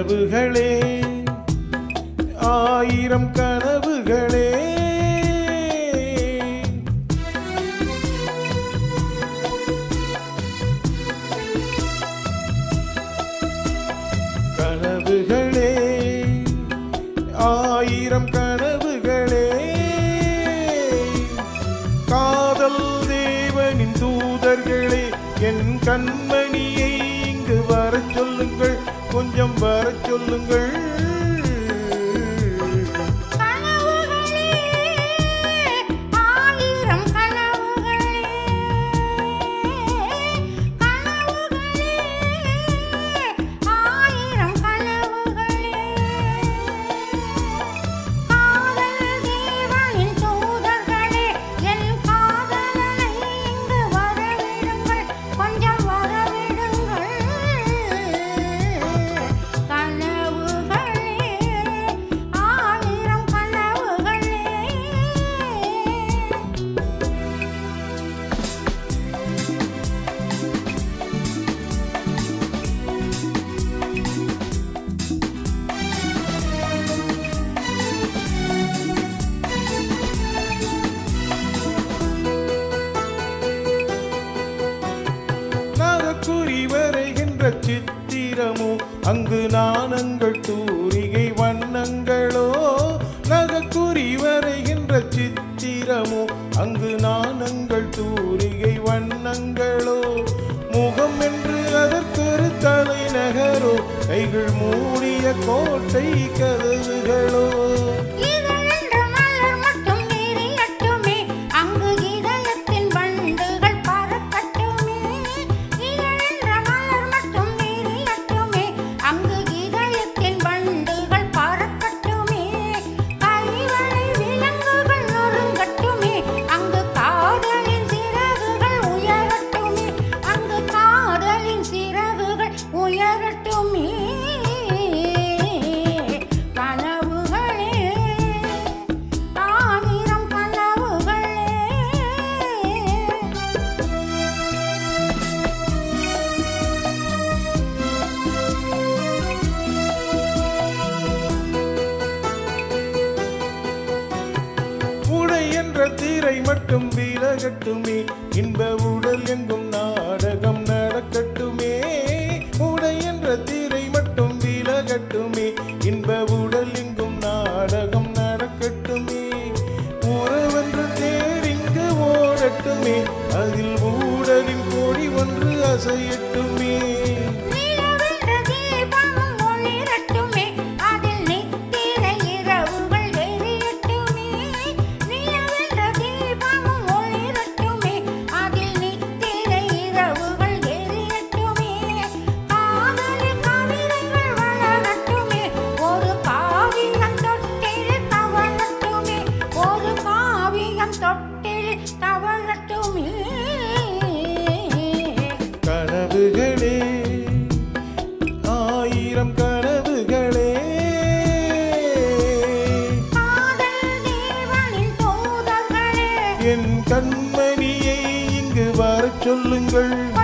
கனவுகளே ஆயிரம் கனவுகளே கனவுகளே ஆயிரம் கனவுகளே காதல் தேவனின் தூதர்களே என் கண்மணியை இங்கு வரச் சொல்லுங்கள் கொஞ்சம் வரச் சொல்லுங்கள் குறி வரைகின்ற சித்திரமோ அங்கு நாணங்கள் தூரிகை வண்ணங்களோ நகக்குறி வரைகின்ற சித்திரமோ அங்கு நாணங்கள் தூரிகை வண்ணங்களோ முகம் என்று அதற்கொரு தலைநகரோ கைகள் மூடிய கோட்டை கதவுகளோ தீரை மட்டும் விலகட்டுமே இன்ப உடல் எங்கும் நாடகம் நடக்கட்டுமே உடை என்ற தீரை மட்டும் விலகட்டுமே இன்ப உடல் எங்கும் நாடகம் நடக்கட்டுமே உறவென்ற தேர் இங்கு ஓடட்டுமே அதில் ஊடலின் கொடி ஒன்று அசையட்டுமே கனவுகளே ஆயிரம் கனவுகளே என் கண்மணியை இங்கு வரச் சொல்லுங்கள்